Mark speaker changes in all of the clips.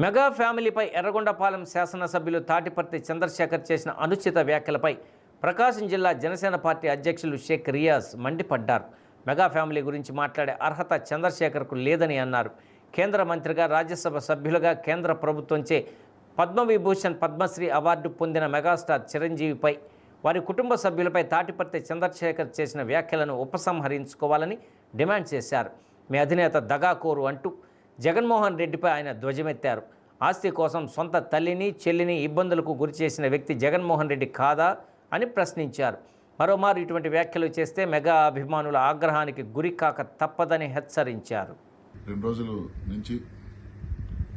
Speaker 1: Mega ఫ్యామిలీపై Yerragondapalem శాసనసభ్యులు తాటిపర్తి చంద్రశేఖర్ చేసిన అనుచిత వ్యాఖ్యలపై ప్రకాశం జిల్లా జనసేన పార్టీ అధ్యక్షులు షేక్ రియాజ్ మండిపడ్డారు. మెగా ఫ్యామిలీ గురించి మాట్లాడే అర్హత చంద్రశేఖర్కు లేదని అన్నారు. కేంద్ర మంత్రిగా, రాజ్యసభ సభ్యులుగా కేంద్ర ప్రభుత్వంచే పద్మవిభూషణ్, పద్మశ్రీ అవార్డు పొందిన మెగాస్టార్ చిరంజీవిపై, వారి కుటుంబ సభ్యులపై తాటిపర్తి చంద్రశేఖర్ చేసిన వ్యాఖ్యలను ఉపసంహరించుకోవాలని డిమాండ్ చేశారు. మీ అధినేత దగాకోరు అంటూ జగన్మోహన్ రెడ్డిపై ఆయన ధ్వజమెత్తారు. ఆస్తి కోసం సొంత తల్లిని, చెల్లిని ఇబ్బందులకు గురి చేసిన వ్యక్తి జగన్మోహన్ రెడ్డి కాదా అని ప్రశ్నించారు. మరోమారు ఇటువంటి వ్యాఖ్యలు చేస్తే మెగా అభిమానుల ఆగ్రహానికి గురి కాక తప్పదని హెచ్చరించారు.
Speaker 2: 2 రోజుల నుంచి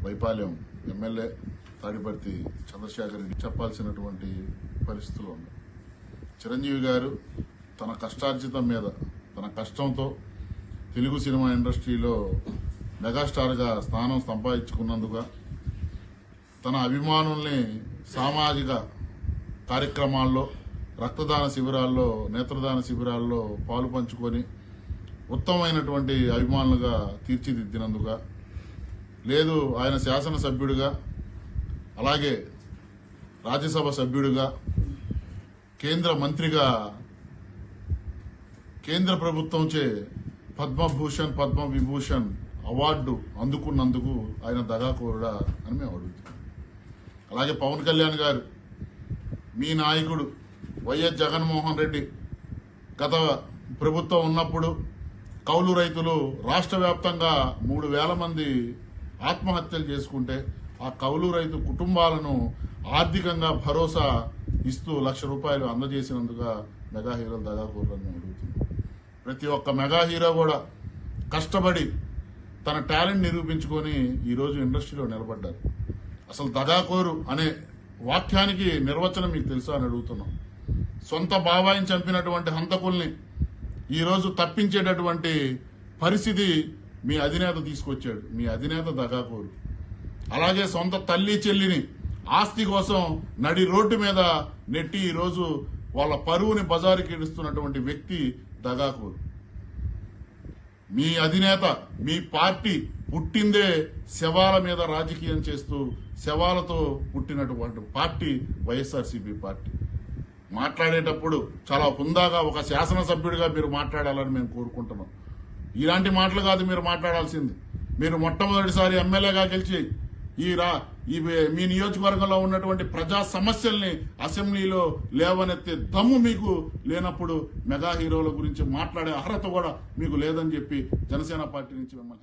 Speaker 2: వైపాలెం ఎమ్మెల్యే తాడిపర్తి చంద్రశేఖర్ రెడ్డి చెప్పాల్సినటువంటి పరిస్థితులు ఉన్నాయి. చిరంజీవి గారు తన కష్టార్జితం మీద, తన కష్టంతో తెలుగు సినిమా ఇండస్ట్రీలో మెగాస్టార్గా స్థానం సంపాదించుకున్నందుకు, తన అభిమానుల్ని సామాజిక కార్యక్రమాల్లో, రక్తదాన శిబిరాల్లో, నేత్రదాన శిబిరాల్లో పాలు పంచుకొని ఉత్తమమైనటువంటి అభిమానులుగా తీర్చిదిద్దినందుకు, లేదు ఆయన శాసనసభ్యుడిగా, అలాగే రాజ్యసభ సభ్యుడిగా, కేంద్ర మంత్రిగా కేంద్ర ప్రభుత్వంచే పద్మభూషణ్, పద్మవిభూషణ్ అవార్డు అందుకున్నందుకు ఆయన దగాకోరుడా అని మేము అడుగుతున్నాం. అలాగే పవన్ కళ్యాణ్ గారు, మీ నాయకుడు వైఎస్ జగన్మోహన్ రెడ్డి గత ప్రభుత్వం ఉన్నప్పుడు కౌలు రైతులు రాష్ట్ర వ్యాప్తంగా 3,000 మంది ఆత్మహత్యలు చేసుకుంటే, ఆ కౌలు రైతు కుటుంబాలను ఆర్థికంగా భరోసా ఇస్తూ ₹1,00,000 అందజేసినందుకు మెగా హీరోలు దగాకోరులని మేము అడుగుతున్నాం. ప్రతి ఒక్క మెగా హీరో కూడా కష్టపడి తన టాలెంట్ నిరూపించుకొని ఈరోజు ఇండస్ట్రీలో నిలబడ్డారు. అసలు దగాకోరు అనే వాక్యానికి నిర్వచనం మీకు తెలుసా అని అడుగుతున్నాం. సొంత బాబాయిని చంపినటువంటి హంతకుల్ని ఈరోజు తప్పించేటటువంటి పరిస్థితి మీ అధినేత తీసుకొచ్చాడు. మీ అధినేత దగాకోరు. అలాగే సొంత తల్లి, చెల్లిని ఆస్తి కోసం నడి రోడ్డు మీద నెట్టి ఈరోజు వాళ్ళ పరువుని బజారుకి ఇడుస్తున్నటువంటి వ్యక్తి దగాకోరు. మీ అధినేత, మీ పార్టీ పుట్టిందే శవాల మీద రాజకీయం చేస్తూ, శవాలతో పుట్టినటువంటి పార్టీ వైఎస్ఆర్సీపీ పార్టీ. మాట్లాడేటప్పుడు చాలా హుందాగా ఒక శాసనసభ్యుడిగా మీరు మాట్లాడాలని మేము కోరుకుంటున్నాం. ఇలాంటి మాటలు కాదు మీరు మాట్లాడాల్సింది. మీరు మొట్టమొదటిసారి ఎమ్మెల్యేగా గెలిచి మీ నియోజకవర్గంలో ఉన్నటువంటి ప్రజా సమస్యల్ని అసెంబ్లీలో లేవనెత్తే దమ్ము మీకు లేనప్పుడు మెగా హీరోల గురించి మాట్లాడే అర్హత కూడా మీకు లేదని చెప్పి జనసేన పార్టీ నుంచి మిమ్మల్ని